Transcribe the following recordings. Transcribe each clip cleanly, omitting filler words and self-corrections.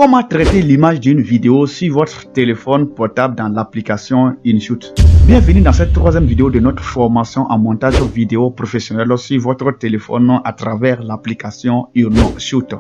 Comment traiter l'image d'une vidéo sur votre téléphone portable dans l'application InShoot? Bienvenue dans cette troisième vidéo de notre formation en montage vidéo professionnel sur votre téléphone à travers l'application InShoot.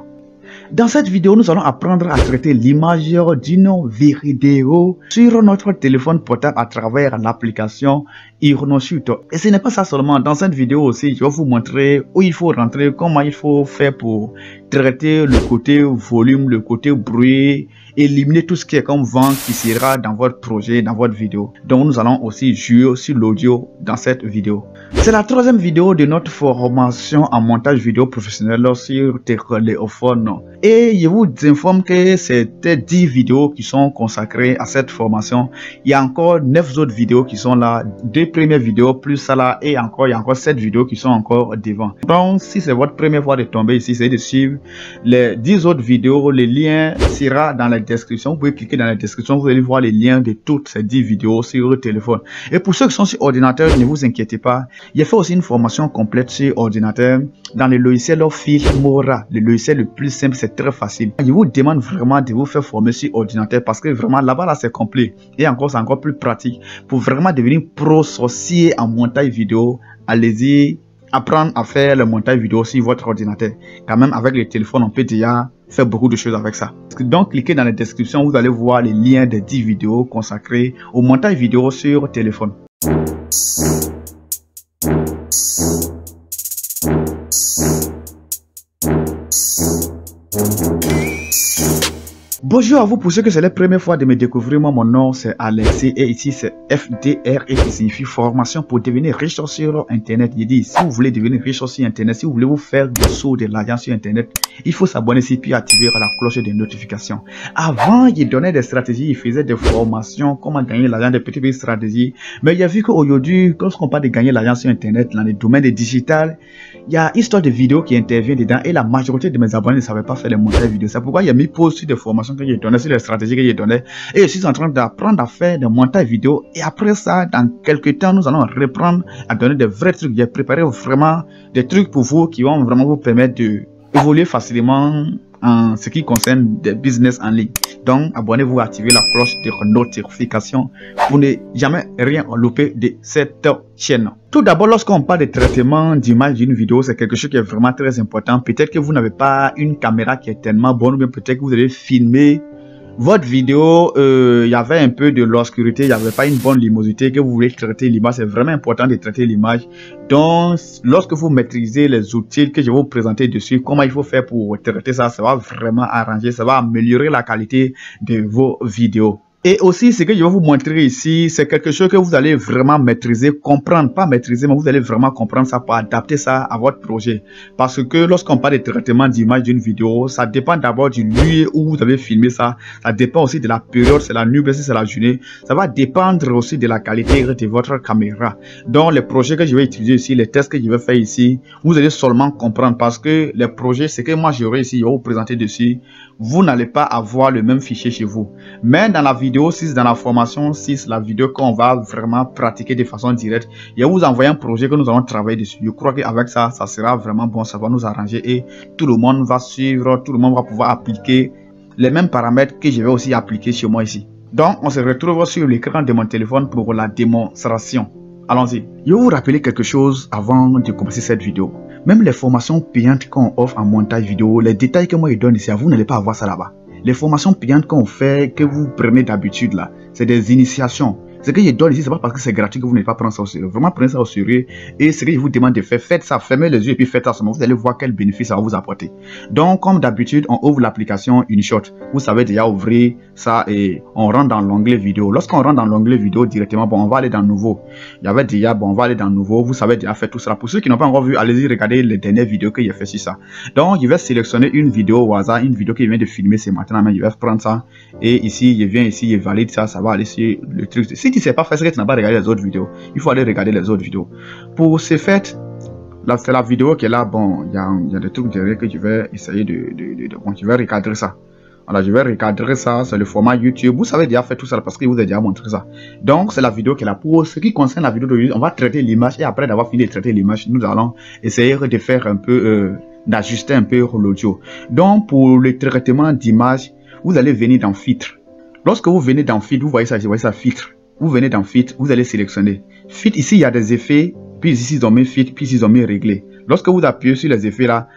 Dans cette vidéo, nous allons apprendre à traiter l'image d'une vidéo sur notre téléphone portable à travers l'application InShoot. Et ce n'est pas ça seulement. Dans cette vidéo aussi, je vais vous montrer où il faut rentrer, comment il faut faire pour traiter le côté volume, le côté bruit, éliminer tout ce qui est comme vent qui sera dans votre projet, dans votre vidéo. Donc nous allons aussi jouer sur l'audio dans cette vidéo. C'est la troisième vidéo de notre formation en montage vidéo professionnel sur téléphone. Et je vous informe que c'était 10 vidéos qui sont consacrées à cette formation. Il y a encore 9 autres vidéos qui sont là, 2 premières vidéos plus ça là, et encore il y a encore 7 vidéos qui sont encore devant. Donc si c'est votre première fois de tomber ici, c'est de suivre les 10 autres vidéos. Le lien sera dans la description. Vous pouvez cliquer dans la description, vous allez voir les liens de toutes ces 10 vidéos sur le téléphone. Et pour ceux qui sont sur ordinateur, ne vous inquiétez pas, il y a fait aussi une formation complète sur ordinateur dans le logiciel Filmora, le logiciel le plus simple, c'est très facile. Je vous demande vraiment de vous faire former sur ordinateur parce que vraiment là-bas là c'est complet et encore c'est encore plus pratique pour vraiment devenir pro sorcier en montage vidéo. Allez-y, apprendre à faire le montage vidéo sur votre ordinateur. Quand même avec le téléphone on peut déjà faire beaucoup de choses avec ça. Donc cliquez dans la description, vous allez voir les liens des 10 vidéos consacrées au montage vidéo sur téléphone. Bonjour à vous, pour ceux que c'est la première fois de me découvrir, moi mon nom c'est Alexis et ici c'est FDR et qui signifie formation pour devenir riche sur internet. Il dit si vous voulez devenir riche sur internet, si vous voulez vous faire du saut de l'argent sur internet, il faut s'abonner ici puis activer la cloche de notification. Avant il donnait des stratégies, il faisait des formations, comment gagner l'argent, des petites stratégies, mais il a vu qu'aujourd'hui lorsqu'on parle de gagner l'argent sur internet dans les domaines de digital, il y a une histoire de vidéos qui intervient dedans et la majorité de mes abonnés ne savaient pas faire les montages vidéo. C'est pourquoi il y a mis pause sur des formations que j'ai donné, sur les stratégies que j'ai donné, et je suis en train d'apprendre à faire des montages vidéo. Et après ça, dans quelques temps, nous allons reprendre à donner des vrais trucs. J'ai préparé vraiment des trucs pour vous qui vont vraiment vous permettre de évoluer facilement en ce qui concerne des business en ligne. Donc abonnez-vous, activez la cloche de notification pour ne jamais rien louper de cette chaîne. Tout d'abord, lorsqu'on parle de traitement d'image d'une vidéo, c'est quelque chose qui est vraiment très important. Peut-être que vous n'avez pas une caméra qui est tellement bonne, ou bien peut-être que vous allez filmer votre vidéo, il y avait un peu de l'obscurité, il n'y avait pas une bonne luminosité, que vous voulez traiter l'image. C'est vraiment important de traiter l'image. Donc, lorsque vous maîtrisez les outils que je vais vous présenter dessus, comment il faut faire pour traiter ça, ça va vraiment arranger, ça va améliorer la qualité de vos vidéos. Et aussi, ce que je vais vous montrer ici, c'est quelque chose que vous allez vraiment maîtriser, comprendre, pas maîtriser, mais vous allez vraiment comprendre ça pour adapter ça à votre projet. Parce que lorsqu'on parle de traitement d'image d'une vidéo, ça dépend d'abord du lieu où vous avez filmé ça. Ça dépend aussi de la période, c'est la nuit, si c'est la journée. Ça va dépendre aussi de la qualité de votre caméra. Donc, les projets que je vais utiliser ici, les tests que je vais faire ici, vous allez seulement comprendre parce que les projets, ce que moi j'aurai ici, je vais vous présenter dessus, vous n'allez pas avoir le même fichier chez vous. Mais dans la vidéo 6, dans la formation 6, la vidéo qu'on va vraiment pratiquer de façon directe, je vais vous envoyer un projet que nous allons travailler dessus. Je crois qu'avec ça, ça sera vraiment bon, ça va nous arranger et tout le monde va suivre, tout le monde va pouvoir appliquer les mêmes paramètres que je vais aussi appliquer chez moi ici. Donc, on se retrouve sur l'écran de mon téléphone pour la démonstration. Allons-y. Je vais vous rappeler quelque chose avant de commencer cette vidéo. Même les formations payantes qu'on offre en montage vidéo, les détails que moi je donne ici, vous n'allez pas avoir ça là-bas. Les formations payantes qu'on fait, que vous prenez d'habitude là, c'est des initiations. Ce que je donne ici, c'est pas parce que c'est gratuit que vous n'allez pas prendre ça au sérieux. Vraiment, prenez ça au sérieux. Et ce que je vous demande de faire, faites ça, fermez les yeux et puis faites ça. Vous allez voir quel bénéfice ça va vous apporter. Donc, comme d'habitude, on ouvre l'application InShoot. Vous savez déjà ouvrir ça et on rentre dans l'onglet vidéo. Lorsqu'on rentre dans l'onglet vidéo directement, bon, on va aller dans nouveau. Il y avait déjà, bon, on va aller dans nouveau. Vous savez déjà faire tout ça. Pour ceux qui n'ont pas encore vu, allez-y regarder les dernières vidéos que j'ai fait sur ça. Donc, je vais sélectionner une vidéo au hasard, une vidéo que je viens de filmer ce matin. Mais je vais prendre ça et ici, je viens ici, je valide ça, ça va aller sur le truc. Si tu ne sais pas faire ce que tu n'as pas regardé les autres vidéos, il faut aller regarder les autres vidéos. Pour ce fait, là c'est la vidéo qui est là. Bon, il y a des trucs derrière que je vais essayer bon, je vais recadrer ça. Voilà, je vais recadrer ça, c'est le format YouTube. Vous savez déjà faire tout ça parce que je vous ai déjà montré ça. Donc, c'est la vidéo qui est là. Pour ce qui concerne la vidéo d'aujourd'hui, on va traiter l'image et après d'avoir fini de traiter l'image, nous allons essayer de faire un peu, d'ajuster un peu l'audio. Donc, pour le traitement d'image, vous allez venir dans filtre. Lorsque vous venez dans filtre, vous voyez ça filtre. Vous venez dans filtre, vous allez sélectionner. Filtre, ici il y a des effets, puis ici ils ont mis filtre, puis ici ils ont mis réglé. Lorsque vous appuyez sur les effets là,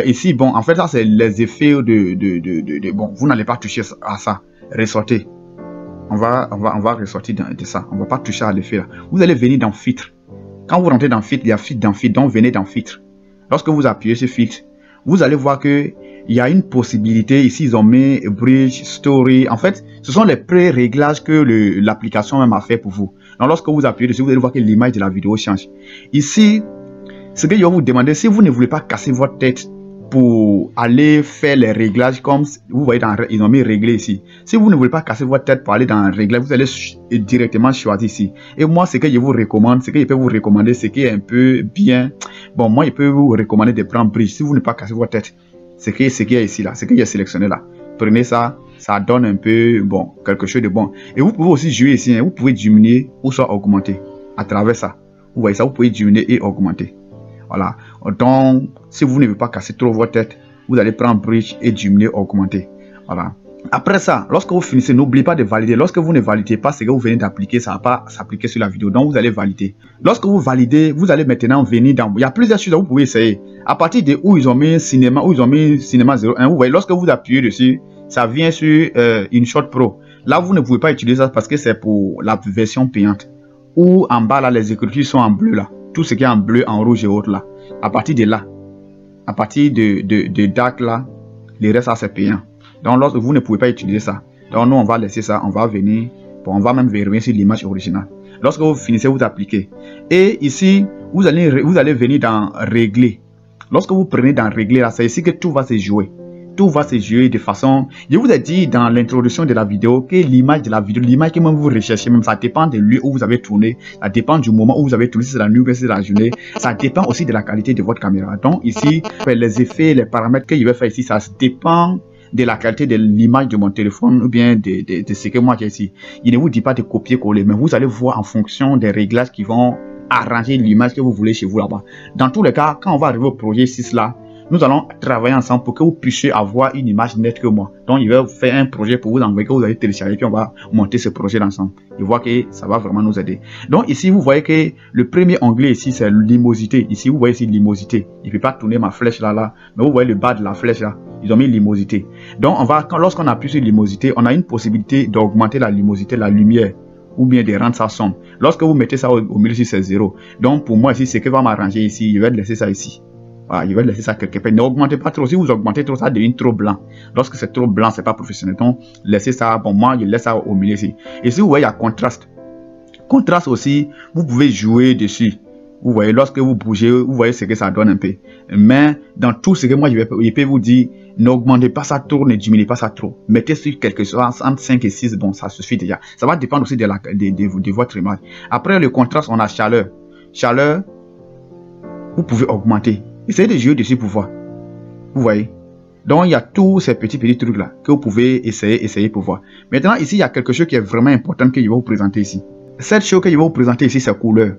ici bon, en fait ça c'est les effets bon, vous n'allez pas toucher à ça. Ressortez. On va ressortir de ça. On va pas toucher à l'effet là. Vous allez venir dans filtre. Quand vous rentrez dans filtre, il y a filtre dans filtre, donc venez dans filtre. Lorsque vous appuyez sur filtre, vous allez voir que il y a une possibilité. Ici, ils ont mis bridge, story. En fait, ce sont les pré-réglages que l'application même a fait pour vous. Donc, lorsque vous appuyez dessus, vous allez voir que l'image de la vidéo change. Ici, ce que je vais vous demander, si vous ne voulez pas casser votre tête pour aller faire les réglages comme vous voyez ils ont mis régler ici. Si vous ne voulez pas casser votre tête pour aller dans régler, vous allez directement choisir ici. Et moi, ce que je vous recommande, ce que je peux vous recommander, ce qui est un peu bien. Bon, moi, je peux vous recommander de prendre bridge. Si vous ne voulez pas casser votre tête, ce qui est ici là, ce que j'ai sélectionné là. Prenez ça, ça donne un peu bon, quelque chose de bon. Et vous pouvez aussi jouer ici, hein, vous pouvez diminuer ou soit augmenter à travers ça. Vous voyez ça, vous pouvez diminuer et augmenter. Voilà. Donc, si vous ne voulez pas casser trop votre tête, vous allez prendre bridge et diminuer, augmenter. Voilà. Après ça, lorsque vous finissez, n'oubliez pas de valider. Lorsque vous ne validez pas ce que vous venez d'appliquer, ça ne va pas s'appliquer sur la vidéo. Donc, vous allez valider. Lorsque vous validez, vous allez maintenant venir dans... Il y a plusieurs choses que vous pouvez essayer. À partir de où ils ont mis cinéma, où ils ont mis cinéma 01, vous voyez, lorsque vous appuyez dessus, ça vient sur InShot Pro. Là, vous ne pouvez pas utiliser ça parce que c'est pour la version payante. Ou en bas, là, les écritures sont en bleu, là. Tout ce qui est en bleu, en rouge et autres, là. À partir de là, à partir de dark, là, le reste, ça, c'est payant. Donc, lorsque vous ne pouvez pas utiliser ça. Donc, nous, on va laisser ça. On va venir. Bon, on va même vérifier sur l'image originale. Lorsque vous finissez, vous appliquez. Et ici, vous allez venir dans régler. Lorsque vous prenez dans régler, là, c'est ici que tout va se jouer. Tout va se jouer de façon... Je vous ai dit dans l'introduction de la vidéo que l'image de la vidéo, l'image que même vous recherchez, même ça dépend de lieu où vous avez tourné, ça dépend du moment où vous avez tourné, si c'est la nuit ou si c'est la journée, ça dépend aussi de la qualité de votre caméra. Donc ici, les effets, les paramètres que je vais faire ici, ça dépend de la qualité de l'image de mon téléphone ou bien de ce que moi j'ai ici. Il ne vous dit pas de copier-coller, mais vous allez voir en fonction des réglages qui vont arranger l'image que vous voulez chez vous là-bas. Dans tous les cas, quand on va arriver au projet 6 là, nous allons travailler ensemble pour que vous puissiez avoir une image nette que moi. Donc, il va faire un projet pour vous envoyer, que vous allez télécharger, puis on va monter ce projet ensemble. Et voir que ça va vraiment nous aider. Donc, ici, vous voyez que le premier onglet ici, c'est limosité. Ici, vous voyez ici limosité. Il ne peut pas tourner ma flèche là, mais vous voyez le bas de la flèche là. Ils ont mis limosité. Donc, lorsqu'on appuie sur limosité, on a une possibilité d'augmenter la limosité, la lumière, ou bien de rendre ça sombre. Lorsque vous mettez ça au milieu, c'est 0. Donc, pour moi, ici, ce qui va m'arranger ici, je vais laisser ça ici. Voilà, je vais laisser ça quelque part. N'augmentez pas trop. Si vous augmentez trop, ça devient trop blanc. Lorsque c'est trop blanc, c'est pas professionnel. Donc, laissez ça. Bon, moi, je laisse ça au milieu ici. Et si vous voyez, il y a contraste. Contraste aussi, vous pouvez jouer dessus. Vous voyez, lorsque vous bougez, vous voyez ce que ça donne un peu. Mais dans tout ce que moi, je peux vous dire, n'augmentez pas ça trop, ne diminuez pas ça trop. Mettez sur quelque chose entre 5 et 6, bon, ça suffit déjà. Ça va dépendre aussi de votre image. Après le contraste, on a chaleur. Chaleur, vous pouvez augmenter. Essayez de jouer dessus pour voir. Vous voyez. Donc, il y a tous ces petits trucs là que vous pouvez essayer pour voir. Maintenant, ici, il y a quelque chose qui est vraiment important que je vais vous présenter ici. Cette chose que je vais vous présenter ici, c'est couleur.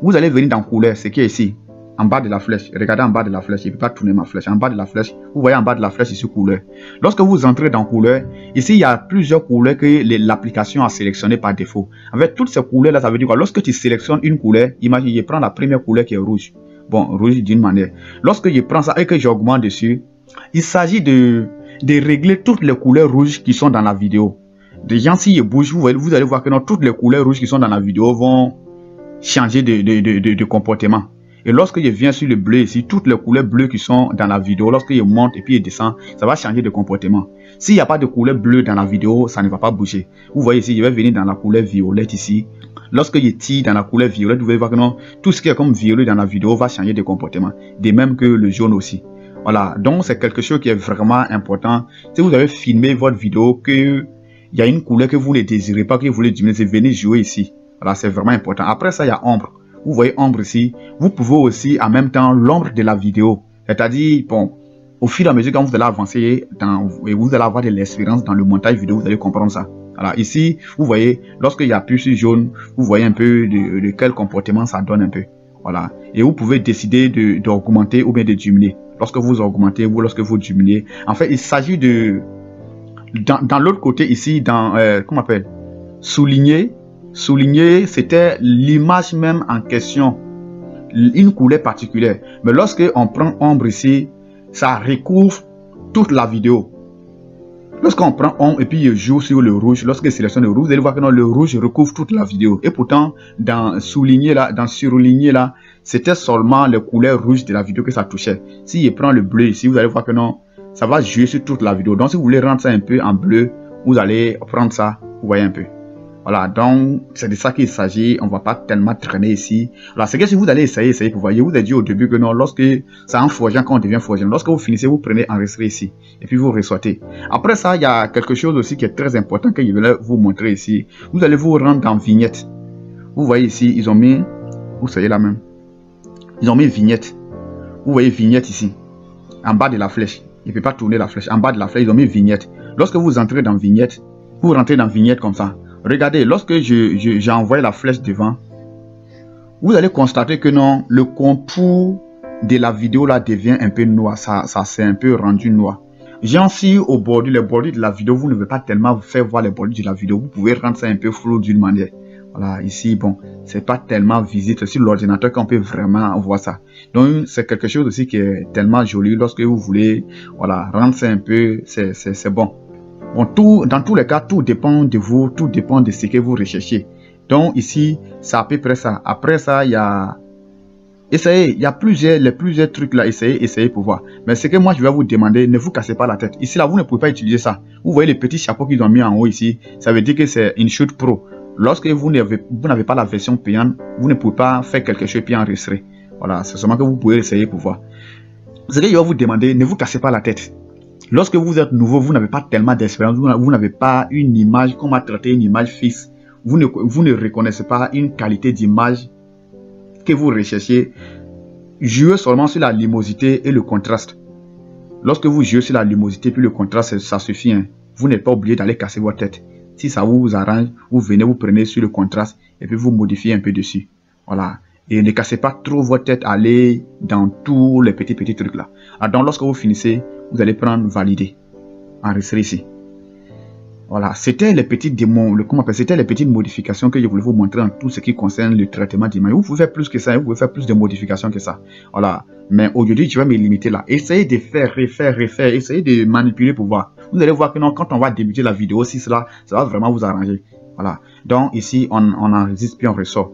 Vous allez venir dans couleur, ce qui est ici, en bas de la flèche. Regardez en bas de la flèche. Je ne peux pas tourner ma flèche. En bas de la flèche, vous voyez en bas de la flèche ici, couleur. Lorsque vous entrez dans couleur, ici, il y a plusieurs couleurs que l'application a sélectionnées par défaut. En fait, toutes ces couleurs là, ça veut dire quoi? Lorsque tu sélectionnes une couleur, imagine, je prends la première couleur qui est rouge. Bon, rouge d'une manière. Lorsque je prends ça et que j'augmente dessus, il s'agit de régler toutes les couleurs rouges qui sont dans la vidéo. Déjà, si je bouge, vous allez voir que non, toutes les couleurs rouges qui sont dans la vidéo vont changer de comportement. Et lorsque je viens sur le bleu ici, toutes les couleurs bleues qui sont dans la vidéo, lorsque je monte et puis je descends, ça va changer de comportement. S'il n'y a pas de couleur bleue dans la vidéo, ça ne va pas bouger. Vous voyez ici, je vais venir dans la couleur violette ici. Lorsque je tire dans la couleur violette, vous allez voir que non, tout ce qui est comme violet dans la vidéo va changer de comportement. De même que le jaune aussi. Voilà, donc c'est quelque chose qui est vraiment important. Si vous avez filmé votre vidéo, qu'il y a une couleur que vous ne désirez pas, que vous voulez diminuer, venez jouer ici. Voilà, c'est vraiment important. Après ça, il y a ombre. Vous voyez ombre ici. Vous pouvez aussi en même temps l'ombre de la vidéo. C'est-à-dire, bon, au fur et à mesure quand vous allez avancer et vous allez avoir de l'expérience dans le montage vidéo, vous allez comprendre ça. Alors ici, vous voyez, lorsque il y a plus sur jaune, vous voyez un peu de quel comportement ça donne un peu. Voilà. Et vous pouvez décider d'augmenter ou bien de diminuer. Lorsque vous augmentez ou lorsque vous diminuez. En fait, il s'agit de Dans l'autre côté ici, dans, comment on appelle, souligner, c'était l'image même en question, une couleur particulière. Mais lorsque on prend ombre ici, ça recouvre toute la vidéo. Lorsqu'on prend ombre et puis il joue sur le rouge, lorsqu'il sélectionne le rouge, vous allez voir que non, le rouge recouvre toute la vidéo. Et pourtant, dans souligner là, dans surligner là, c'était seulement les couleurs rouges de la vidéo que ça touchait. Si il prend le bleu ici, vous allez voir que non, ça va jouer sur toute la vidéo. Donc si vous voulez rendre ça un peu en bleu, vous allez prendre ça, vous voyez un peu. Voilà, donc c'est de ça qu'il s'agit. On ne va pas tellement traîner ici. Alors, c'est que si vous allez essayer pour voir. Je vous ai dit au début que non, lorsque c'est en forgeant, quand on devient forgeant, lorsque vous finissez, vous prenez enregistrer ici. Et puis vous ressortez. Après ça, il y a quelque chose aussi qui est très important que je vais vous montrer ici. Vous allez vous rendre dans vignette. Vous voyez ici, ils ont mis, vous savez là même, ils ont mis vignette. Vous voyez vignette ici, en bas de la flèche. Il ne peut pas tourner la flèche. En bas de la flèche, ils ont mis vignette. Lorsque vous entrez dans vignette, vous rentrez dans vignette comme ça. Regardez, lorsque j'ai envoyé la flèche devant, vous allez constater que non, le contour de la vidéo là devient un peu noir. Ça s'est un peu rendu noir. J'ai aussi au bordure, les bordures de la vidéo, vous ne pouvez pas tellement vous faire voir les bordures de la vidéo. Vous pouvez rendre ça un peu flou d'une manière. Voilà, ici, bon, c'est pas tellement visible sur l'ordinateur qu'on peut vraiment voir ça. Donc, c'est quelque chose aussi qui est tellement joli lorsque vous voulez, voilà, rendre ça un peu, c'est bon. Bon, dans tous les cas, tout dépend de vous, tout dépend de ce que vous recherchez. Donc ici, c'est à peu près ça. Après ça, il y a... Essayez, il y a plusieurs trucs là, essayez pour voir. Mais ce que moi, je vais vous demander, ne vous cassez pas la tête. Ici là, vous ne pouvez pas utiliser ça. Vous voyez les petits chapeaux qu'ils ont mis en haut ici. Ça veut dire que c'est InShot Pro. Lorsque vous n'avez pas la version payante, vous ne pouvez pas faire quelque chose puis enregistrer. Voilà, c'est seulement que vous pouvez essayer pour voir. Ce que je vais vous demander, ne vous cassez pas la tête. Lorsque vous êtes nouveau, vous n'avez pas tellement d'expérience, vous n'avez pas une image, comment traiter une image fixe, vous ne reconnaissez pas une qualité d'image que vous recherchez. Jouez seulement sur la luminosité et le contraste. Lorsque vous jouez sur la luminosité puis le contraste, ça suffit. Hein. Vous n'êtes pas obligé d'aller casser votre tête. Si ça vous arrange, vous venez, vous prenez sur le contraste et puis vous modifiez un peu dessus. Voilà. Et ne cassez pas trop votre tête, allez dans tous les petits trucs là. Alors donc lorsque vous finissez, vous allez prendre valider, enregistrer ici. Voilà, c'était les petites démos, c'était les petites modifications que je voulais vous montrer en tout ce qui concerne le traitement d'image. Vous pouvez faire plus que ça, vous pouvez faire plus de modifications que ça. Voilà, mais aujourd'hui, je vais me limiter là. Essayez de faire, refaire, essayez de manipuler pour voir. Vous allez voir que non, quand on va débuter la vidéo, si cela, ça va vraiment vous arranger. Voilà, donc ici, on enregistre puis on ressort.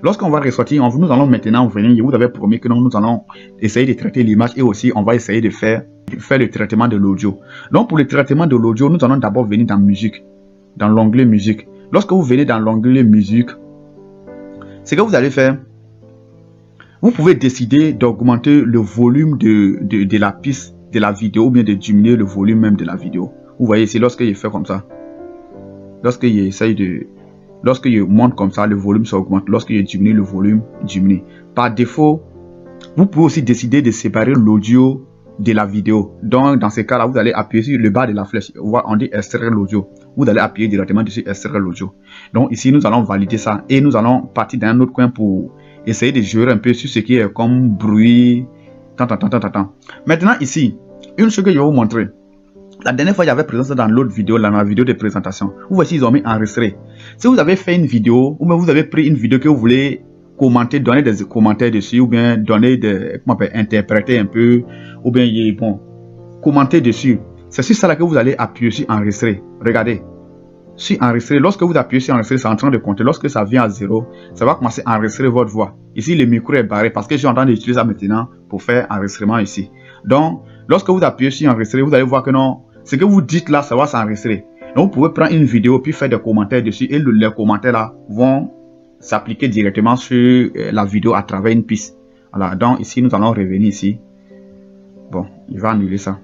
Lorsqu'on va ressortir, nous allons maintenant venir, je vous avais promis que nous allons essayer de traiter l'image et aussi on va essayer de faire le traitement de l'audio. Donc pour le traitement de l'audio, nous allons d'abord venir dans musique, dans l'onglet musique. Lorsque vous venez dans l'onglet musique, ce que vous allez faire, vous pouvez décider d'augmenter le volume de la piste, de la vidéo ou bien de diminuer le volume même de la vidéo. Vous voyez ici, lorsque je fais comme ça, lorsque je monte comme ça, le volume s'augmente. Lorsque je diminue, le volume diminue. Par défaut, vous pouvez aussi décider de séparer l'audio de la vidéo. Donc, dans ce cas-là, vous allez appuyer sur le bas de la flèche. On dit extraire l'audio. Vous allez appuyer directement dessus, extraire l'audio. Donc, ici, nous allons valider ça. Et nous allons partir dans un autre coin pour essayer de jouer un peu sur ce qui est comme bruit. Maintenant, ici, une chose que je vais vous montrer. La dernière fois, j'avais présenté ça dans l'autre vidéo, dans la vidéo de présentation. Vous voici, ils ont mis enregistrer. Si vous avez fait une vidéo, ou bien vous avez pris une vidéo que vous voulez commenter, donner des commentaires dessus, ou bien donner des, comment on appelle, interpréter un peu, ou bien, bon, commenter dessus. C'est sur ça là que vous allez appuyer sur enregistrer. Regardez. Sur enregistrer, lorsque vous appuyez sur enregistrer, c'est en train de compter. Lorsque ça vient à 0, ça va commencer à enregistrer votre voix. Ici, le micro est barré parce que je suis en train d'utiliser ça maintenant pour faire enregistrement ici. Donc, lorsque vous appuyez sur enregistrer, vous allez voir que non, ce que vous dites là, ça va s'enregistrer. Donc, vous pouvez prendre une vidéo puis faire des commentaires dessus et les commentaires là vont s'appliquer directement sur la vidéo à travers une piste. Voilà, donc ici, nous allons revenir ici. Bon, il va annuler ça.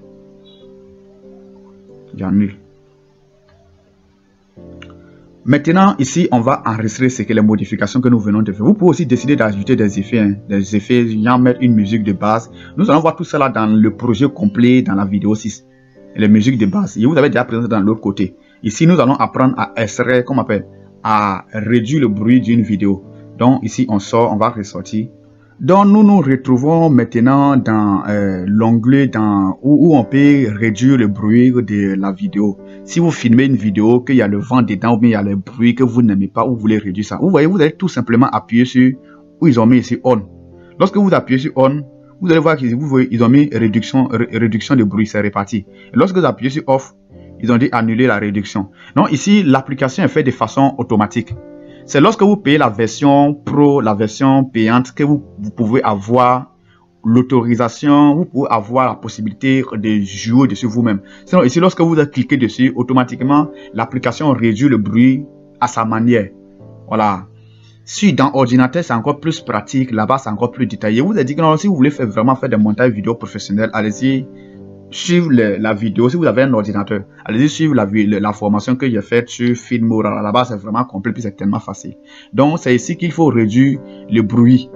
J'annule. Maintenant, ici, on va enregistrer ce que les modifications que nous venons de faire. Vous pouvez aussi décider d'ajouter des effets, mettre une musique de base. Nous allons voir tout cela dans le projet complet, dans la vidéo 6. Les musiques de base. Et vous avez déjà présenté dans l'autre côté. Ici, nous allons apprendre à extraire, à réduire le bruit d'une vidéo. Donc, ici, on sort, on va ressortir. Donc nous nous retrouvons maintenant dans l'onglet où on peut réduire le bruit de la vidéo. Si vous filmez une vidéo, qu'il y a le vent dedans ou bien il y a le bruit que vous n'aimez pas ou vous voulez réduire ça, vous voyez, vous allez tout simplement appuyer sur où ils ont mis ici on. Lorsque vous appuyez sur on, vous allez voir qu'ils ont mis réduction de bruit, c'est réparti. Et lorsque vous appuyez sur off, ils ont dit annuler la réduction. Donc ici, l'application est faite de façon automatique. C'est lorsque vous payez la version pro, la version payante, que vous pouvez avoir l'autorisation, vous pouvez avoir la possibilité de jouer dessus vous-même. Sinon, ici, lorsque vous cliquez dessus, automatiquement, l'application réduit le bruit à sa manière. Voilà. Si dans ordinateur, c'est encore plus pratique, là-bas, c'est encore plus détaillé. Vous avez dit que non, si vous voulez vraiment faire des montages vidéo professionnels, allez-y. Suivre la vidéo, si vous avez un ordinateur, allez-y suivre la formation que j'ai faite sur Filmora. Là-bas, c'est vraiment complet, puis c'est tellement facile. Donc, c'est ici qu'il faut réduire le bruit.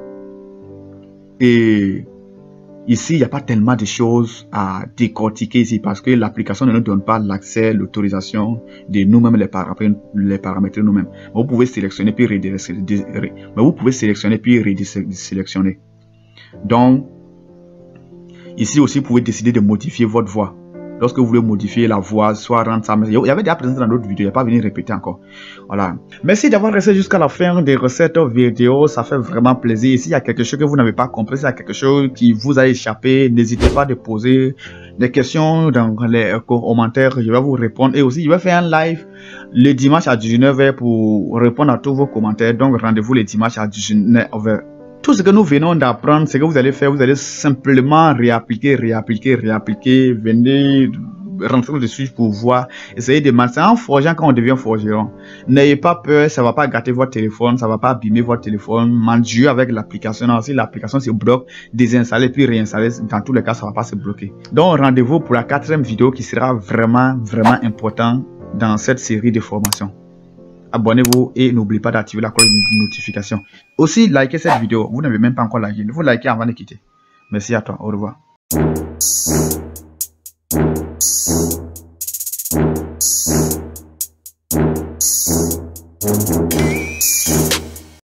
Et ici, il n'y a pas tellement de choses à décortiquer ici parce que l'application ne nous donne pas l'accès, l'autorisation de nous-mêmes les paramétrer nous-mêmes. Vous pouvez sélectionner puis sélectionner. Donc, ici aussi, vous pouvez décider de modifier votre voix. Lorsque vous voulez modifier la voix, soit rendre ça... Il y avait déjà présenté dans d'autres vidéos, il n'y a pas venu répéter encore. Voilà. Merci d'avoir resté jusqu'à la fin des recettes vidéo. Ça fait vraiment plaisir. S'il y a quelque chose que vous n'avez pas compris, s'il y a quelque chose qui vous a échappé, n'hésitez pas à poser des questions dans les commentaires. Je vais vous répondre. Et aussi, je vais faire un live le dimanche à 19h pour répondre à tous vos commentaires. Donc, rendez-vous le dimanche à 19h. Tout ce que nous venons d'apprendre, c'est que vous allez faire, vous allez simplement réappliquer, venez rentrer dessus pour voir, essayer de marcher. C'est en forgeant quand on devient forgeron. N'ayez pas peur, ça ne va pas gâter votre téléphone, ça ne va pas abîmer votre téléphone. Jouez avec l'application. Si l'application se bloque, désinstaller puis réinstaller, dans tous les cas, ça ne va pas se bloquer. Donc, rendez-vous pour la 4e vidéo qui sera vraiment importante dans cette série de formations. Abonnez-vous et n'oubliez pas d'activer la cloche de notification. Aussi, likez cette vidéo. Vous n'avez même pas encore liké. Vous likez avant de quitter. Merci à toi. Au revoir.